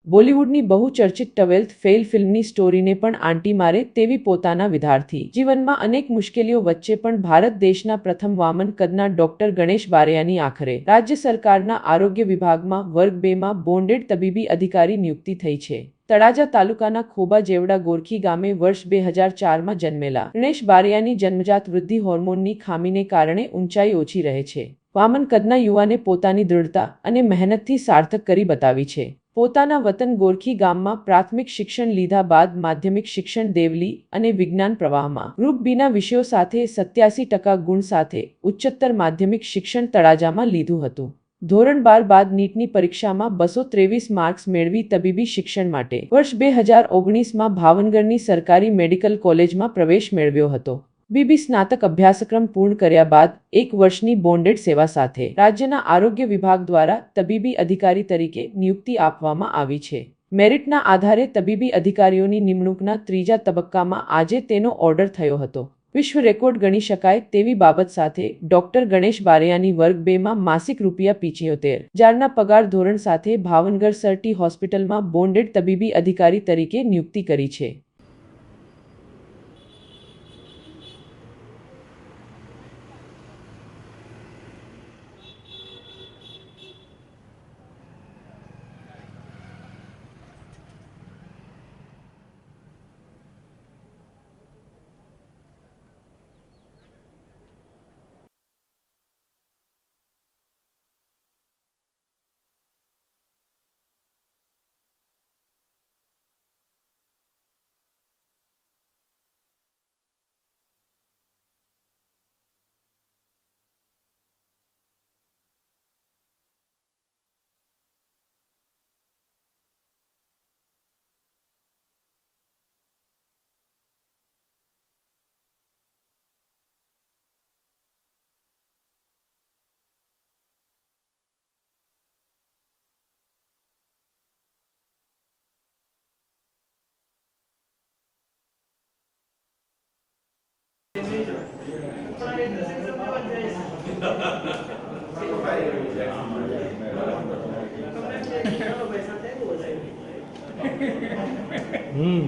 બોલિવૂડની બહુચર્ચિત twelfth fail ફિલ્મની સ્ટોરીને પણ આંટી મારે તેવી પોતાના વિદ્યાર્થી જીવનમાં અનેક મુશ્કેલીઓ વચ્ચે પણ ભારત દેશના પ્રથમ વામન કદના ડોક્ટર ગણેશ બારૈયાની આખરે રાજ્ય સરકારના આરોગ્ય વિભાગમાં વર્ગ 2માં બોન્ડેડ તબીબી અધિકારી નિયુક્તિ થઈ છે। તળાજા તાલુકાના ખોબા જેવડા ગોરખી ગામે વર્ષ 2004માં જન્મેલા ગણેશ બારૈયાની જન્મજાત વૃદ્ધિ હોર્મોનની ખામીને કારણે ઊંચાઈ ઓછી રહે છે। વામન કદના યુવાને પોતાની દૃઢતા અને મહેનતથી સાર્થક કરી બતાવી છે। પોતાના વતન ગોરખી ગામમાં પ્રાથમિક શિક્ષણ લીધા બાદ માધ્યમિક શિક્ષણ દેવલી અને વિજ્ઞાન પ્રવાહમાં ગ્રુપ બીના વિષયો સાથે 87% ગુણ સાથે ઉચ્ચતર માધ્યમિક શિક્ષણ તળાજામાં લીધું હતું। ધોરણ 12 બાદ નીટની પરીક્ષામાં 223 માર્ક્સ મેળવી તબીબી શિક્ષણ માટે વર્ષ 2019માં ભાવનગરની સરકારી મેડિકલ કોલેજમાં પ્રવેશ મેળવ્યો હતો। બીબી સ્નાતક અભ્યાસક્રમ પૂર્ણ કર્યા બાદ 1 વર્ષની બોન્ડેડ સેવા સાથે રાજ્યના આરોગ્ય વિભાગ દ્વારા તબીબી અધિકારી તરીકે નિયુક્તિ આપવામાં આવી છે। મેરિટના આધારે તબીબી અધિકારીઓની નિમણૂકના ત્રીજા તબક્કામાં આજે તેનો ઓર્ડર થયો હતો। વિશ્વ રેકોર્ડ ગણી શકાય તેવી બાબત સાથે ડોક્ટર ગણેશ બારૈયાની વર્ગ 2માં માસિક ₹75,000ના પગાર ધોરણ સાથે ભાવનગર સરટી હોસ્પિટલમાં બોન્ડેડ તબીબી અધિકારી તરીકે નિયુક્તિ કરી છે।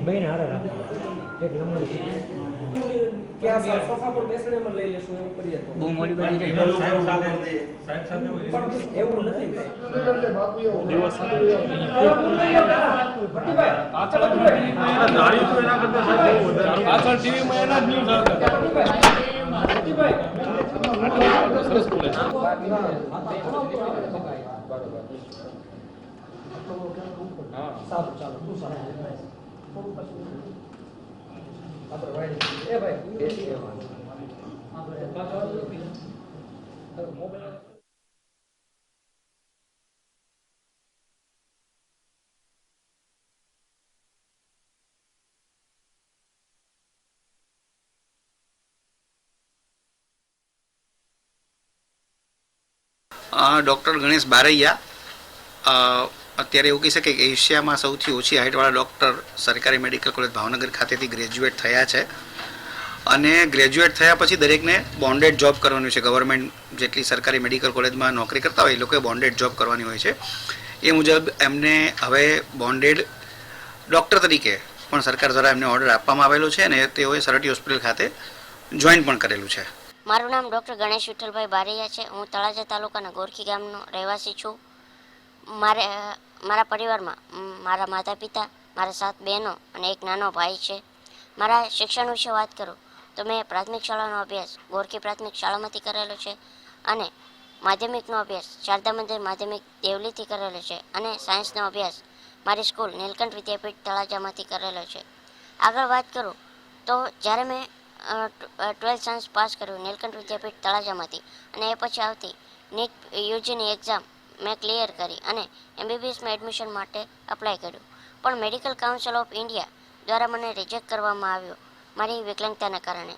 બહેન હારે રાખો એક નંબર કે આ સોફા પર બેસણે માં લઈ લેશું એવું કરીએ તો બહુ મોડી બની જાય સાહેબ સાથે પણ એવું નથી બાપુ એવું દિવસ ભટ્ટીભાઈ પાછળ દાડી તો એના કરતા સાહેબ પાછળ ટીવી માં એના જ ન્યૂઝ આવતા ભટ્ટીભાઈ સરસ બોલે છે હા સારું ચાલો તું સારું આપણે વાઈડ એ ભાઈ બેસી રહેવાનું આપણે પાછળ મોબાઈલ ડૉક્ટર ગણેશ બારૈયા અત્યારે એવું કહી શકે કે એશિયામાં સૌથી ઓછી હાઇટવાળા ડૉક્ટર સરકારી મેડિકલ કોલેજ ભાવનગર ખાતેથી ગ્રેજ્યુએટ થયા છે અને ગ્રેજ્યુએટ થયા પછી દરેકને બોન્ડેડ જોબ કરવાની છે। ગવર્મેન્ટ જેટલી સરકારી મેડિકલ કોલેજમાં નોકરી કરતા હોય એ લોકોએ બોન્ડેડ જોબ કરવાની હોય છે। એ મુજબ એમને હવે બોન્ડેડ ડૉક્ટર તરીકે પણ સરકાર દ્વારા એમને ઓર્ડર આપવામાં આવેલો છે અને તેઓએ સરટી હોસ્પિટલ ખાતે જોઈન પણ કરેલું છે। મારું નામ ડૉક્ટર ગણેશ વિઠ્ઠલભાઈ બારૈયા છે। હું તળાજા તાલુકાના ગોરખી ગામનો રહેવાસી છું। મારા પરિવારમાં મારા માતા પિતા, મારા 7 બહેનો અને એક નાનો ભાઈ છે। મારા શિક્ષણ વિશે વાત કરું તો મેં પ્રાથમિક શાળાનો અભ્યાસ ગોરખી પ્રાથમિક શાળામાંથી કરેલો છે અને માધ્યમિકનો અભ્યાસ શારદા મંદિર માધ્યમિક દેવલીથી કરેલો છે અને સાયન્સનો અભ્યાસ મારી સ્કૂલ નીલકંઠ વિદ્યાપીઠ તળાજામાંથી કરેલો છે। આગળ વાત કરું તો જ્યારે મેં 12th સાયન્સ પાસ કર્યું નીલકંઠ વિદ્યાપીઠ તળાજામાંથી અને એ પછી આવતી નીટ યુજીની એક્ઝામ મેં ક્લિયર કરી અને MBBSમાં એડમિશન માટે અપ્લાય કર્યું પણ મેડિકલ કાઉન્સિલ ઓફ ઇન્ડિયા દ્વારા મને રિજેક્ટ કરવામાં આવ્યો મારી વિકલાંગતાના કારણે।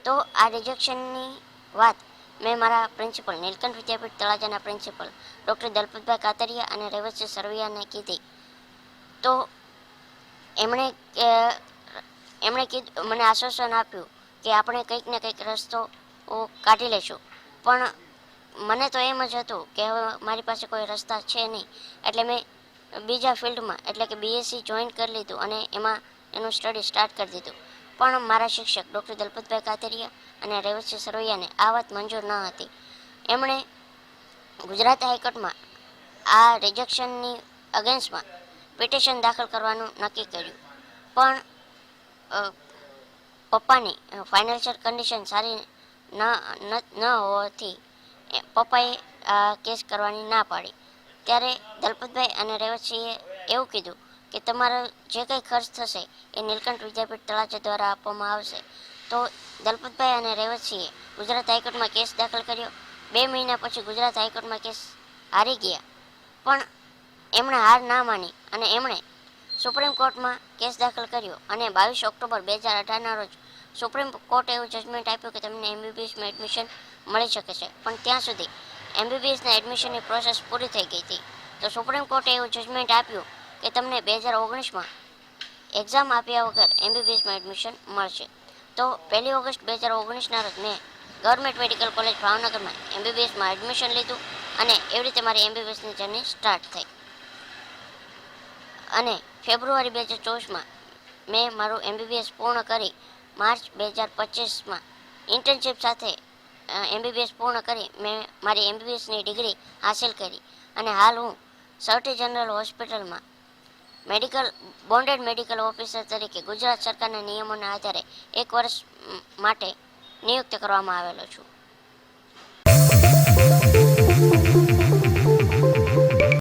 તો આ રિજેક્શનની વાત મેં મારા પ્રિન્સિપલ નીલકંઠ વિદ્યાપીઠ તળાજાના પ્રિન્સિપલ ડૉક્ટર દલપતભાઈ કાતરિયા અને રેવતસિંહ સરવૈયાને કીધી તો એમણે મને આશ્વાસન આપ્યું કે આપણે કંઈક ને કંઈક રસ્તો કાઢી લઈશું પણ મને તો એમ જ હતું કે હવે મારી પાસે કોઈ રસ્તા છે નહીં એટલે મેં બીજા ફિલ્ડમાં એટલે કે બીએસસી જોઈન કરી લીધું અને એમાં એનું સ્ટડી સ્ટાર્ટ કરી દીધું. પણ મારા શિક્ષક ડૉક્ટર દલપતભાઈ કાતરિયા અને રેવતસિંહ સરવૈયાને આ વાત મંજૂર ન હતી. એમણે ગુજરાત હાઈકોર્ટમાં આ રિજેક્શનની અગેન્સ્ટમાં પિટિશન દાખલ કરવાનું નક્કી કર્યું. પણ પપ્પાની ફાઇનાન્શિયલ કન્ડિશન સારી ન હોવાથી પપ્પાએ આ કેસ કરવાની ના પાડી. ત્યારે દલપતભાઈ અને રેવતસિંહે એવું કીધું કે તમારો જે કંઈ ખર્ચ થશે એ નીલકંઠ વિદ્યાપીઠ તળાજા દ્વારા આપવામાં આવશે. તો દલપતભાઈ અને રેવતસિંહે ગુજરાત હાઈકોર્ટમાં કેસ દાખલ કર્યો. 2 મહિના પછી ગુજરાત હાઈકોર્ટમાં કેસ હારી ગયા. પણ એમણે હાર ના માની અને એમણે સુપ્રીમ કોર્ટમાં કેસ દાખલ કર્યો અને 22 ઓક્ટોબર 2018ના રોજ સુપ્રીમ કોર્ટે એવું જજમેન્ટ આપ્યું કે તમને એમબીબીએસમાં એડમિશન મળી શકે છે. પણ ત્યાં સુધી એમબીબીએસના એડમિશનની પ્રોસેસ પૂરી થઈ ગઈ હતી. તો સુપ્રીમ કોર્ટે એવું જજમેન્ટ આપ્યું કે તમને 2019માં એક્ઝામ આપ્યા વગર એમબીબીએસમાં એડમિશન મળશે. તો 1 ઓગસ્ટ 2019ના રોજ મેં ગવર્મેન્ટ મેડિકલ કોલેજ ભાવનગરમાં એમબીબીએસમાં એડમિશન લીધું અને એવી રીતે મારી એમબીબીએસની જર્ની સ્ટાર્ટ થઈ. અને ફેબ્રુઆરી 2024માં મેં મારું એમબીબીએસ પૂર્ણ કરી માર્ચ 2025માં ઇન્ટર્નશીપ સાથે એમબીબીએસ પૂર્ણ કરી મેં મારી એમબીબીએસની ડિગ્રી હાંસિલ કરી અને હાલ હું સર્ટી જનરલ હોસ્પિટલમાં બોન્ડેડ મેડિકલ ઓફિસર તરીકે ગુજરાત સરકારના નિયમોના આધારે 1 વર્ષ માટે નિયુક્ત કરવામાં આવેલો છું.